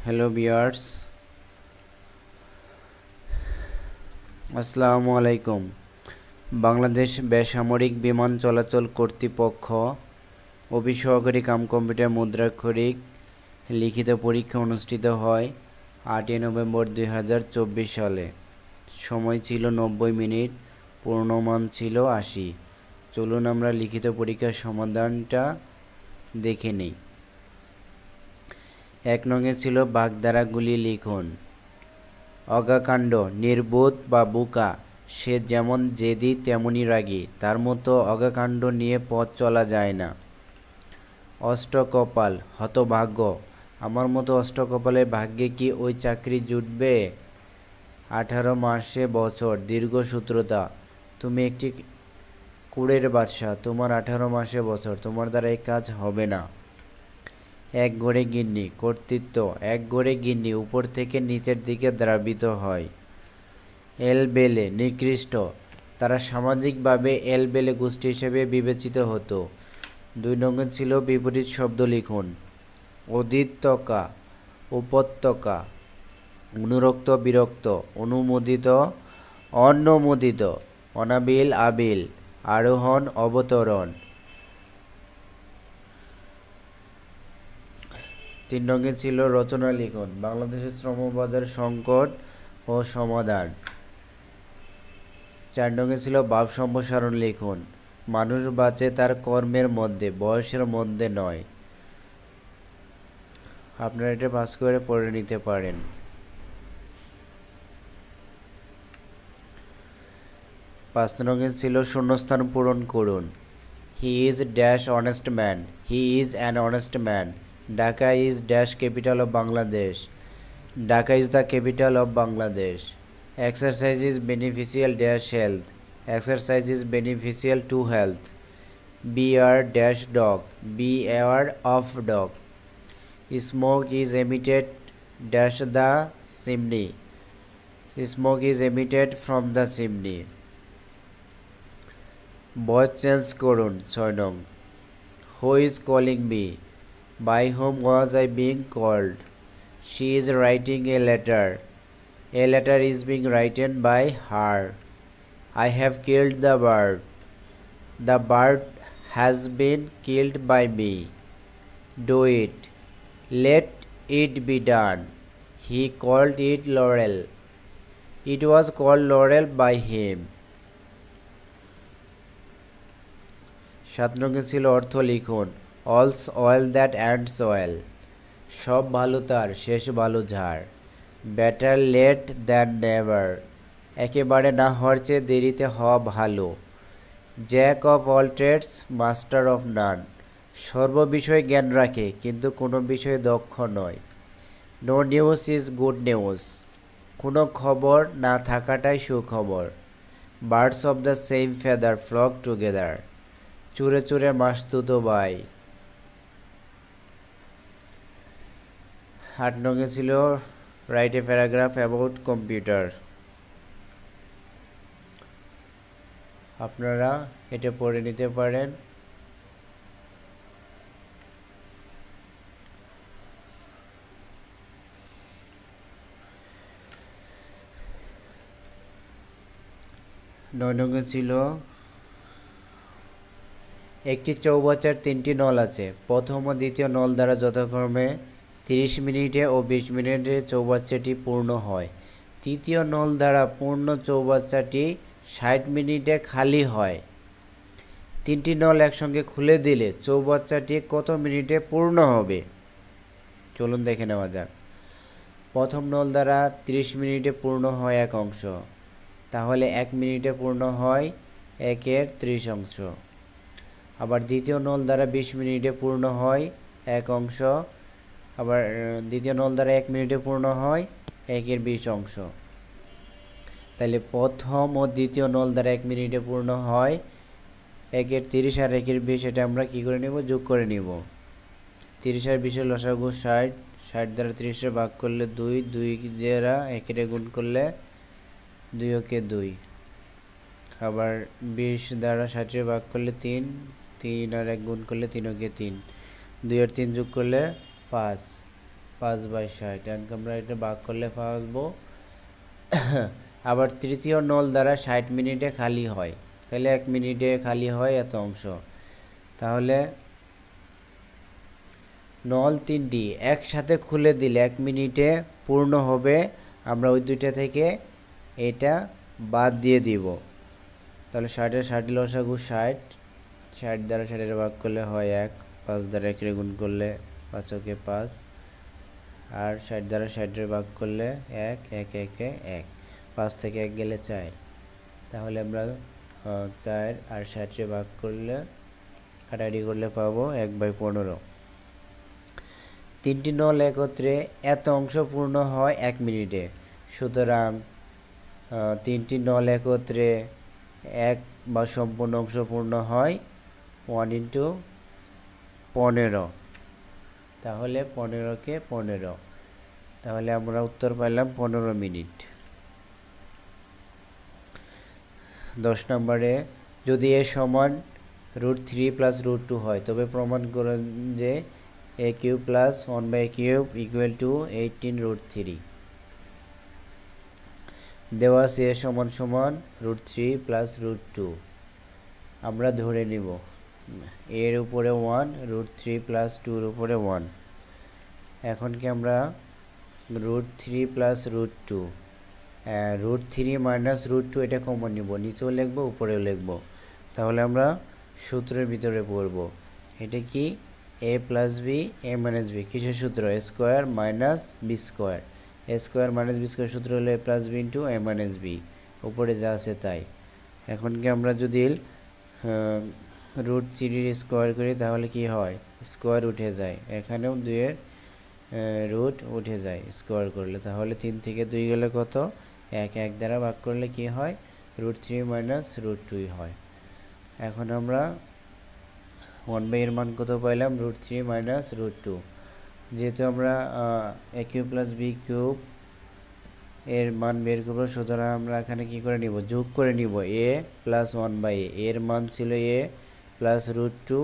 Hello viewers, আসসালামু আলাইকুম। বাংলাদেশ বেসামরিক বিমান চলাচল কর্তৃপক্ষ অফিস সহকারী কাম কম্পিউটার মুদ্রাক্ষরিক লিখিত পরীক্ষা অনুষ্ঠিত হয় 8 নভেম্বর 2024 সালে। সময় ছিল 90 মিনিট, পূর্ণমান ছিল 80। চলুন আমরা লিখিত পরীক্ষার সমাধানটা দেখে নিই। 1 নঙে ছিল বাগধারাগুলি লিখুন। অগাকাণ্ড, নির্বোধ বা বোকা, সে যেমন জেদি তেমনি রাগী, তার মতো অগাকাণ্ড নিয়ে পথ চলা যায় না। অষ্টকপাল, হতভাগ্য, আমার মতো অষ্টকপালের ভাগ্যে কি ওই চাকরি জুটবে? 18 মাসে বছর, দীর্ঘসূত্রতা, তুমি একটি কুড়ের বাদশা, তোমার 18 মাসে বছর, তোমার দ্বারা এই কাজ হবে না। এক ঘরে গিন্নি, কর্তৃত্ব, এক ঘরে গিন্নি উপর থেকে নিচের দিকে দ্রাবিত হয়। এলবেলে, নিকৃষ্ট, তারা সামাজিকভাবে এলবেলে গোষ্ঠী হিসেবে বিবেচিত হতো। 2 নঙ্গে ছিল বিপরীত শব্দ লিখুন। অধিত্যকা, উপত্যকা, অনুরক্ত বিরক্ত, অনুমোদিত অননুমোদিত, অনাবিল আবিল, আরোহণ অবতরণ। 3 নঙ্গে ছিল রচনা লিখুন। বাংলাদেশের শ্রমবাজার সংকট ও সমাধান। 4 নঙ্গে ছিল ভাব সম্প্রসারণ লিখুন। মানুষ বাঁচে তার কর্মের মধ্যে, বয়সের মধ্যে নয়। আপনারা এটা পাস করে পড়ে নিতে পারেন। 5 নঙ্গে ছিল শূন্যস্থান পূরণ করুন। He is dash honest man, he is an honest man. Dhaka is dash capital of Bangladesh, Dhaka is the capital of Bangladesh. Exercise is beneficial dash health, exercise is beneficial to health. Beware dash dog, beware of dog. Smoke is emitted dash the chimney, smoke is emitted from the chimney. Voice change করুন। 6 নং। Who is calling me, by whom was I being called. She is writing a letter, a letter is being written by her. I have killed the bird, the bird has been killed by me. Do it, let it be done. He called it laurel, it was called laurel by him. 7 নঙ্গে ছিল অর্থ লিখুন। অলস oil that ants oil, সব ভালো তার, শেষ ভালো যার। বেটার লেট দ্যান নেভার, একেবারে না হওয়ার চেয়ে দেরিতে হওয়া ভালো। Jack of all trades, master of none, সর্ববিষয়ে জ্ঞান রাখে কিন্তু কোনো বিষয়ে দক্ষ নয়। No news is good news, কোনো খবর না থাকাটাই সুখবর। Birds of the same feather flock together, চুরে চুরে মাসতুতো ভাই। 8 নঙ্গে ছিল write a paragraph about computer. আপনারা এটা পড়ে নিতে পারেন। নয় নঙ্গে ছিল একটি চৌবাচ্চার 3টি নল আছে। প্রথম ও দ্বিতীয় নল দ্বারা যথাক্রমে 30 মিনিটে ও 20 মিনিটে চৌবাচ্চাটি পূর্ণ হয়। তৃতীয় নল দ্বারা পূর্ণ চৌবাচ্চাটি 60 মিনিটে খালি হয়। 3টি নল একসঙ্গে খুলে দিলে চৌবাচ্চাটি কত মিনিটে পূর্ণ হবে? চলুন দেখে নেওয়া যাক। প্রথম নল দ্বারা 30 মিনিটে পূর্ণ হয় এক অংশ, তাহলে 1 মিনিটে পূর্ণ হয় 1/30 অংশ। আবার দ্বিতীয় নল দ্বারা 20 মিনিটে পূর্ণ হয় এক অংশ, আবার দ্বিতীয় নল দ্বারা 1 মিনিটে পূর্ণ হয় 1/20 অংশ। তাহলে প্রথম ও দ্বিতীয় নল দ্বারা 1 মিনিটে পূর্ণ হয় 1/30 আর 1/20, এটা আমরা কি করে নেব? যোগ করে নিব। 30 আর 20 লসাগু 60, 60 দ্বারা 30 ভাগ করলে 2, 2 দ্বারা 1 গুণ করলে 2 আবার 20 দ্বারা 60 ভাগ করলে 3, 3 আর 1 গুণ করলে 3 3, 2 আর 3 যোগ করলে 5, 5/60, আমরা এটা ভাগ করলে পাবো আবার তৃতীয় নল দ্বারা 60 মিনিটে খালি হয়, তাহলে 1 মিনিটে খালি হয় এত অংশ। তাহলে নল তিনটি একসাথে খুলে দিলে 1 মিনিটে পূর্ণ হবে, আমরা ওই দুইটা থেকে এটা বাদ দিয়ে দিব। তাহলে 60-এর 60 লসাগু 60, 60 দ্বারা 60 ভাগ করলে হয় 1, 5 দ্বারা 1 গুণ করলে 5 × 5, আর 60 দ্বারা 60 ভাগ করলে 1, 1, 1, 1, 5 থেকে 1 গেলে 4। তাহলে আমরা 4 আর 60 ভাগ করলে কাটাকাটি করলে পাবো 1/15। তিনটি নল একত্রে এত অংশ পূর্ণ হয় 1 মিনিটে। সুতরাং তিনটি নল একত্রে এক বা সম্পূর্ণ অংশ পূর্ণ হয় 1 × 15। তাহলে 15 কে 15, তাহলে আমরা উত্তর পাইলাম 15 মিনিট। 10 নম্বরে যদি এ সমান √3 + √2 হয় তবে প্রমাণ করুন যে a³ + 1/3 = 18√3। দেওয়া আছে a সমান √3 + √2, আমরা ধরে নিব এর উপরে 1, √3 + 2 এর উপরে 1। এখন কি আমরা √3 + √2, √3 - √2 এটা কমন নিব, নিচেও লিখব উপরেও লিখব। তাহলে আমরা সূত্রের ভিতরে পড়ব, এটা কি a + b a - b, কিসের সূত্র? a² - b², a² - b² সূত্র হলো a + b × a - b, উপরে যা আছে তাই। এখন কি আমরা যদি √3 স্কোয়ার করি তাহলে কি হয়? স্কোয়ার উঠে যায়, এখানেও 2 এর রুট উঠে যায় স্কোয়ার করলে। তাহলে 3 থেকে 2 গেলে কত? 1, 1 দ্বারা ভাগ করলে কি হয়? √3 - √2 হয়। এখন আমরা 1/, এর মান কত পাইলাম? √3 - √2। যেহেতু আমরা a³ + b³ এর মান বের করব, সুতরাং আমরা এখানে কি করে নিব? যোগ করে নিব a + 1/a, এর মান ছিল a + √2,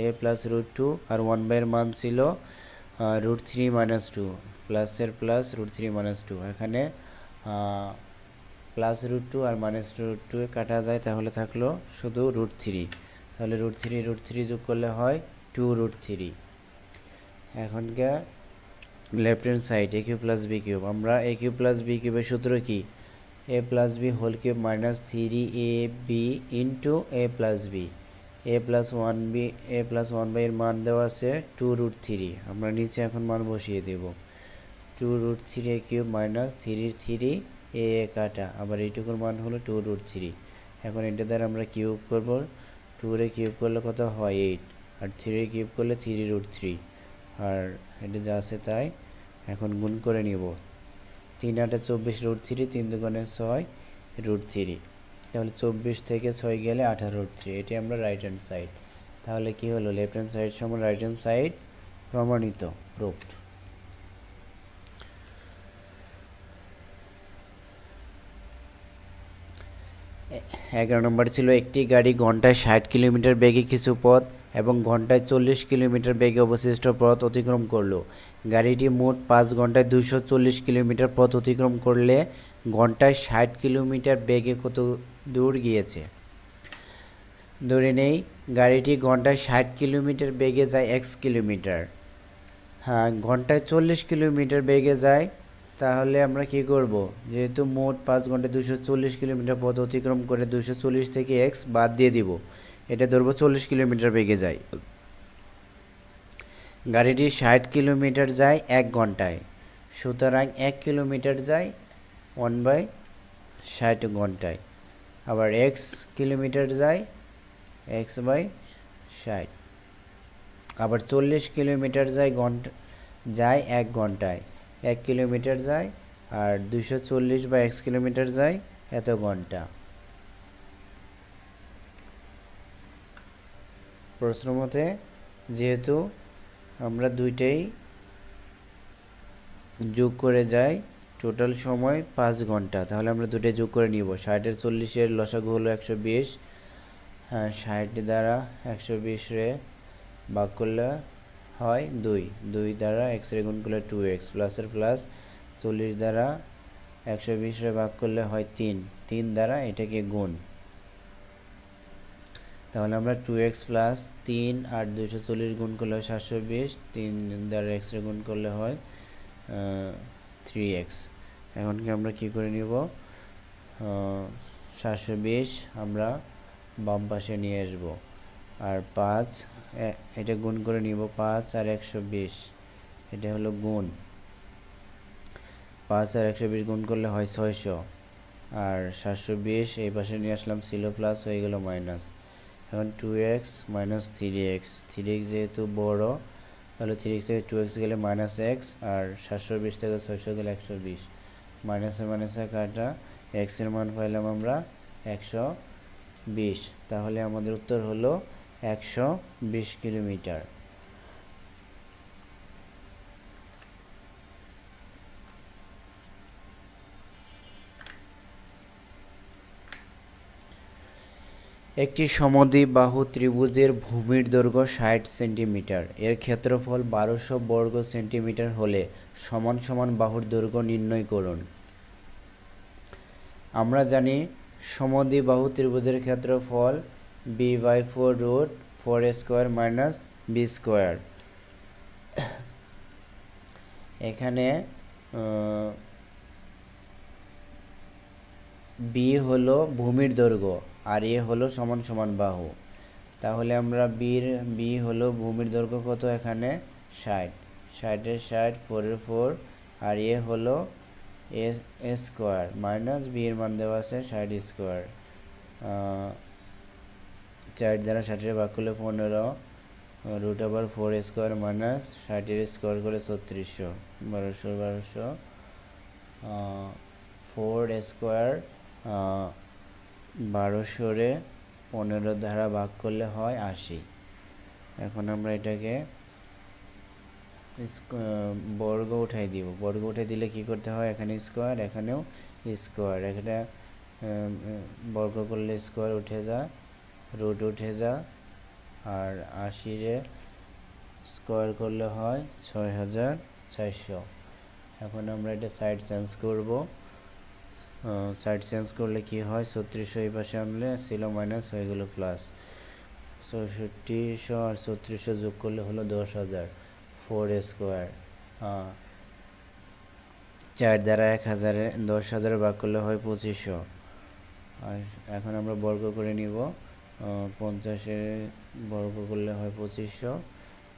a + √2, আর 1/, এর মান ছিল √3 - 2, প্লাসের প্লাস √3 - 2। এখানে +√2 আর -√2 কাটা যায়, তাহলে থাকলো শুধু √3। তাহলে √3 যোগ করলে হয় 2√3। এখনকার left hand side a³ + b³, আমরা a³ + b³ এর সূত্র কি? a + b whole cube - 3ab × a + b, a + 1/, এর মান দেওয়া আছে 2√3, আমরা নিচে এখন মান বসিয়ে দেব। 2√3a³ - 3 কাটা, আবার এইটুকুর মান হলো 2√3। এখন এটা দ্বারা আমরা কিউব করব, 2 রে কিউব করলে কত হয়? 8, আর 3 রে কিউব করলে 3√3, আর এটা যা আছে তাই। এখন গুণ করে নিব, 3 × 8 = 24 √3, 3 × 2 = 6 √3। তাহলে 24 থেকে 6 গেলে 18√3, এটি আমরা রাইট হ্যান্ড সাইড। তাহলে কি হলো? লেফট হ্যান্ড সাইড সমান রাইট হ্যান্ড সাইড, প্রমাণিত, প্রুভড। 11 নম্বর ছিল একটি গাড়ি ঘন্টায় 60 কিলোমিটার বেগে কিছু পথ এবং ঘন্টায় 40 কিলোমিটার বেগে অবশিষ্ট পথ অতিক্রম করলো। গাড়িটি মোট 5 ঘন্টায় 240 কিলোমিটার পথ অতিক্রম করলে ঘন্টায় 60 কিলোমিটার বেগে কত দূর গিয়েছে? ধরে নেই গাড়িটি ঘন্টায় 60 কিলোমিটার বেগে যায় x কিলোমিটার, হ্যাঁ ঘন্টায় 40 কিলোমিটার বেগে যায়। তাহলে আমরা কি করব? যেহেতু মোট 5 ঘন্টায় 240 কিলোমিটার পথ অতিক্রম করে 240 থেকে x বাদ দিয়ে দিব, এটা ধরবো 40 কিলোমিটার বেগে যায়। গাড়িটি 60 কিলোমিটার যায় 1 ঘন্টায়, সুতরাং 1 কিলোমিটার যায় 1/60 ঘন্টায়। আবার x কিলোমিটার যায় x/60। আবার 40 কিলোমিটার যায় 1 ঘন্টায়, 1 কিলোমিটার যায়, আর 240/x কিলোমিটার যায় এত ঘন্টা। প্রশ্ন মতে যেহেতু আমরা দুইটাই যোগ করে যাই, টোটাল সময় 5 ঘন্টা, তাহলে আমরা দুটোই যোগ করে নিব। 60 এর 40 এর লসাগু হলো 120, হ্যাঁ 60 দ্বারা 120 রে ভাগ করলে হয় 2, 2 দ্বারা এক্স এর গুণ করলে 2x প্লাসের প্লাস 40 দ্বারা 120 রে ভাগ করলে হয় 3, 3 দ্বারা এটাকে গুণ, তাহলে আমরা 2x প্লাস 3 আর 240 গুণ করলে হয় 720, 3 দ্বারা x এর গুণ করলে হয় 3x। এখন কি আমরা কি করে নিব, 720 আমরা বাম পাশে নিয়ে আসব, আর 5 এটা গুণ করে নিব, 5 আর 120 এটা হলো গুণ, 5 আর 120 গুণ করলে হয় 600, আর 720 এই পাশে নিয়ে আসলাম, ছিল প্লাস হয়ে গেল মাইনাস। এখন 2x মাইনাস 3x, 3x যেহেতু বড় তাহলে 3x থেকে 2x গেলে মাইনাস x, আর 720 থেকে 600 গেলে 120, মাইনাসে মাইনাসে কাটা, x এর মান পাইলাম আমরা 120, তাহলে আমাদের উত্তর হলো 120 কিলোমিটার। একটি সমদ্বিবাহু ত্রিভুজের ভূমির দৈর্ঘ্য 60 সেন্টিমিটার, এর ক্ষেত্রফল 1200 বর্গ সেন্টিমিটার হলে সমান সমান বাহুর দৈর্ঘ্য নির্ণয় করুন। আমরা জানি সমদ্বিবাহু ত্রিভুজের ক্ষেত্রফল b/4 root 4a square minus b square. এখানে b হলো ভূমির দৈর্ঘ্য আর এ হলো সমান সমান বাহু, তাহলে আমরা b হলো ভূমির দৈর্ঘ্য কত, এখানে 60, 60 এর 60, 4 এর 4, আর এ হলো এ স্কোয়ার মাইনাস বি এর মান দেওয়া আছে 60 স্কোয়ার, 4 দ্বারা 60 এর ভাগ করলে 15, রুট ওভার 4 স্কোয়ার মাইনাস 60 এর স্কোয়ার করে 3600, 1200, 4 স্কোয়ার 1200 রে 15 দ্বারা ভাগ করলে হয় 80। এখন আমরা এটাকে বর্গ উঠাই দিব, বর্গ উঠাই দিলে কি করতে হয়, এখানে স্কোয়ার এখানেও স্কোয়ার, এখানে বর্গ করলে স্কোয়ার উঠে যা, রুট উঠে যা, আর 80 রে স্কোয়ার করলে হয় 6400। এখন আমরা এটা সাইড চেঞ্জ করব, সাইড চেঞ্জ করলে কি হয়, 3600 এই পাশে আনলে ছিল মাইনাস হয়ে গেল প্লাস, 6400 আর 3600 যোগ করলে হলো 10000, 4 স্কোয়ার, 4 দ্বারা 1000 ভাগ করলে হয় 2500, আর এখন আমরা বর্গ করে নিব, 50 এর বর্গ করলে হয় 2500,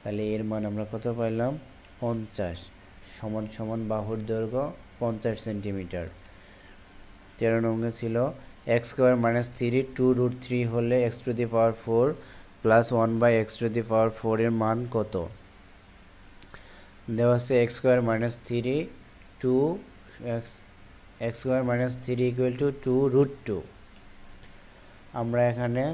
তাহলে এর মান আমরা কত পাইলাম, 50 সমান সমান বাহুর দৈর্ঘ্য 50 সেন্টিমিটার। 13 নম্বরে ছিল x স্কোয়ার মাইনাস 3 2 রুট 3 হলে x to the power 4 plus 1/x to the power 4 এর মান কত, দেওয়া আছে x square minus 3 2 x square minus 3 equal to 2 root 2, আমরা এখানে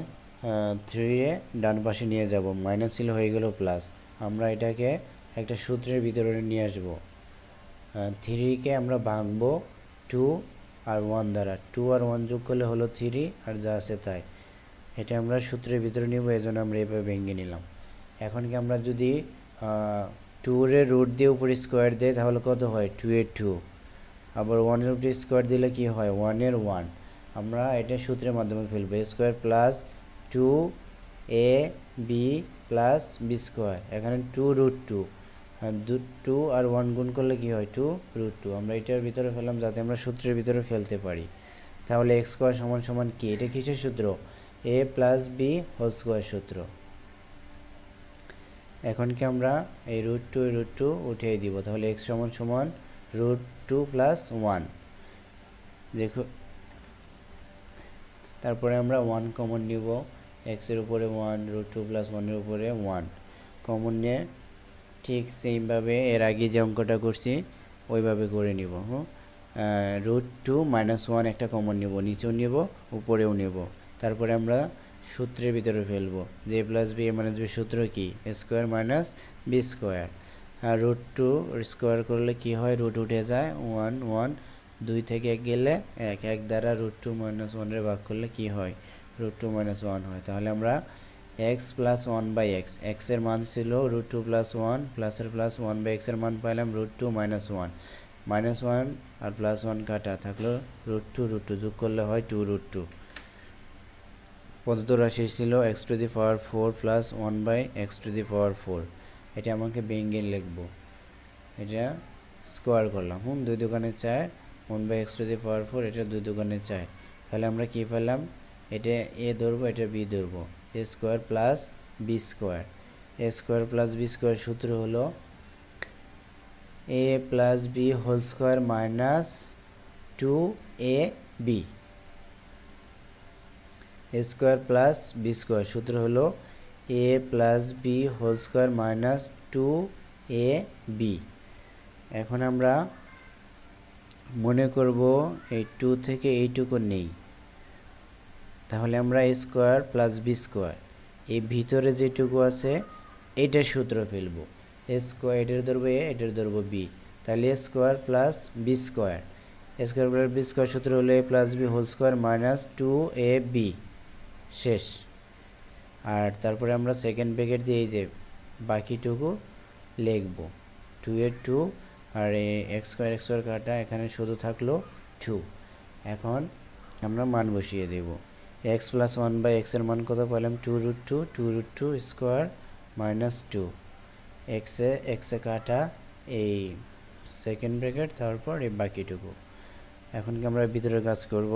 3 এ ডান পাশে নিয়ে যাব, মাইনাস ছিল হয়ে গেল প্লাস, আমরা এটাকে একটা সূত্রের ভিতরে নিয়ে আসব, 3 কে আমরা ভাঙবো 2 আর 1 দ্বারা, 2 আর 1 যোগ করলে হলো 3 আর যা আছে তাই, এটা আমরা সূত্রের ভিতরে নিব, এই জন্য আমরা এভাবে ভেঙে নিলাম। এখন কি আমরা যদি 2 এর রুট দিয়ে উপরে স্কোয়ার দেই তাহলে কত হয়, 2 এর 2, আবার 1 এর উপরে স্কোয়ার দিলে কি হয়, 1 এর 1, আমরা এটা সূত্রের মাধ্যমে ফেলবো, a square plus 2ab plus b square, এখানে 2 রুট 2, 2 আর 1 গুণ করলে কি হয়, 2 রুট 2, আমরা এটার ভিতরে ফেললাম যাতে আমরা সূত্রের ভিতরে ফেলতে পারি। তাহলে x স্কোয়ার সমান সমান কি, এটা কিসের সূত্র, a plus b whole square সূত্র। এখন কি আমরা এই রুট 2 উঠিয়ে দিব, তাহলে x সমান সমান রুট 2 প্লাস 1, দেখো তারপরে আমরা 1 কমন নিব, x এর উপরে 1, রুট 2 প্লাস 1 এর উপরে 1 কমন নিয়ে ঠিক সেইভাবে এর আগে যে অঙ্কটা করছি ওইভাবে করে নিব। রুট 2 মাইনাস 1 একটা কমন নিব, নিচেও নিব উপরেও নিব, তারপরে আমরা সূত্রের ভিতরে ফেলবো, যে প্লাস বি মাইনাস বি সূত্র কি, এ স্কোয়ার মাইনাস বি স্কোয়ার, আর রুট 2 স্কোয়ার করলে কি হয়, রুট উঠে যায় 1 1, 2 থেকে 1 গেলে 1 দ্বারা রুট 2 মাইনাস 1 এর ভাগ করলে কি হয়, রুট 2 মাইনাস 1 হয়, তাহলে আমরা x প্লাস 1/x, x এর মান ছিল √2 প্লাস 1 প্লাসের প্লাস 1/x এর মান পাইলাম √2 মাইনাস 1, মাইনাস 1 আর প্লাস 1 কাটা থাকলো √2 যোগ করলে হয় 2√2। প্রদত্ত রাশি ছিল x⁴ প্লাস 1/x⁴। এটা আমাকে ভেঙে লিখবো, এটা স্কোয়ার করলাম, দুই দোকানে 4, 1/x⁴, এটা দুই দোকানে 4। তাহলে আমরা কি পেলাম, এটা a ধরবো, এটা b ধরবো, a square plus b square. a square plus b square সূত্র হলো a plus b whole square minus 2ab। a square plus b square সূত্র হলো a plus b whole square minus 2ab। এখন আমরা মনে করব এই 2 থেকে এইটুকু নেই, তাহলে আমরা a square plus b square, এই ভিতরে যেটুকু আছে এইটার সূত্র ফেলবো। a স্কোয়ার এটার ধরবো a, এটার ধরবো b, তাহলে a square plus b square, a square plus b square সূত্র হলো a plus b whole square minus 2ab। শেষ। আর তারপরে আমরা সেকেন্ড ব্র্যাকেট দিয়ে এই যে বাকিটুকু লিখবো, 2 এর 2 আর এক্স স্কোয়ার কাটা, এখানে শুধু থাকলো 2। এখন আমরা মান বসিয়ে দেব, x প্লাস 1/x এর মান কত পেলাম 2√2 স্কোয়ার মাইনাস 2, x এ কাটা এই সেকেন্ড ব্র্যাকেট, তারপর এই বাকিটুকু। এখন কি আমরা ভিতরে কাজ করব,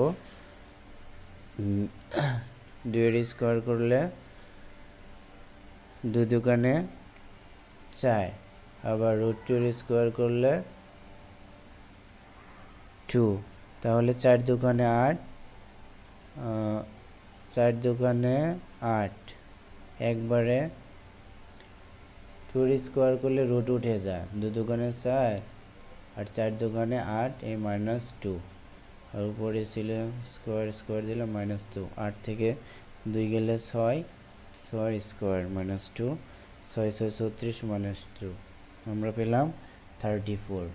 2 এর স্কোয়ার করলে 2 দোকানে 4, আবার √2 এর স্কোয়ার করলে 2, তাহলে 4 দোকানে 8, 4 দোকানে 8, একবারে 2 এর স্কোয়ার করলে রুট উঠে যায়, 2 দোকানে 4 আর 4 দোকানে 8, এই মাইনাস 2, আর উপরে ছিল স্কোয়ার দিলাম মাইনাস 2, 8 থেকে 2 গেলে 6 স্কোয়ার মাইনাস 2, 6 6 36 মাইনাস 2, আমরা পেলাম 34।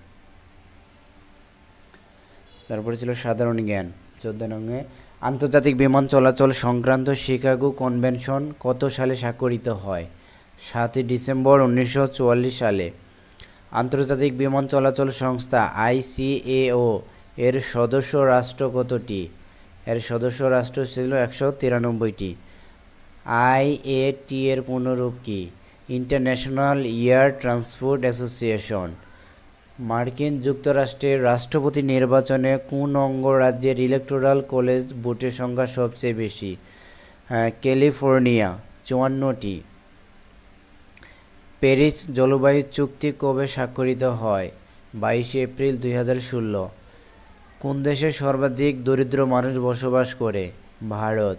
তারপরে ছিল সাধারণ জ্ঞান 14 নঙ্গে, আন্তর্জাতিক বিমান চলাচল সংক্রান্ত শিকাগো কনভেনশন কত সালে স্বাক্ষরিত হয়? 7 ডিসেম্বর 1944 সালে। আন্তর্জাতিক বিমান চলাচল সংস্থা ICAO এর সদস্য রাষ্ট্র কতটি? এর সদস্য রাষ্ট্র ছিল 193টি। IATA এর পূর্ণরূপ কি? International air transport association. মার্কিন যুক্তরাষ্ট্রের রাষ্ট্রপতি নির্বাচনে কোন অঙ্গরাজ্যের ইলেকটোরাল কলেজ ভোটের সংখ্যা সবচেয়ে বেশি? ক্যালিফোর্নিয়া 54টি। প্যারিস জলবায়ু চুক্তি কবে স্বাক্ষরিত হয়? 22 এপ্রিল 2016। কোন দেশে সর্বাধিক দরিদ্র মানুষ বসবাস করে? ভারত।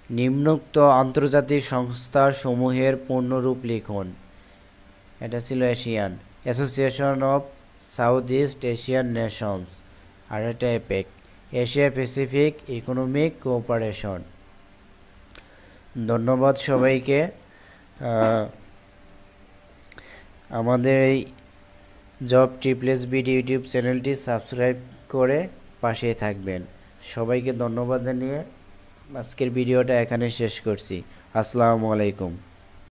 নিম্নোক্ত আন্তর্জাতিক সংস্থা সমূহের পূর্ণরূপ লিখুন। এটা ছিল Asian, association of south east Asian nations, আর এটা APEC, Asia Pacific economic cooperation. ধন্যবাদ সবাইকে। আমাদের এই জব ট্রিপলেস বিডি ইউটিউব চ্যানেলটি সাবস্ক্রাইব করে পাশে থাকবেন। সবাইকে ধন্যবাদ জানিয়ে আজকের ভিডিওটা এখানে শেষ করছি। আসসালামু আলাইকুম।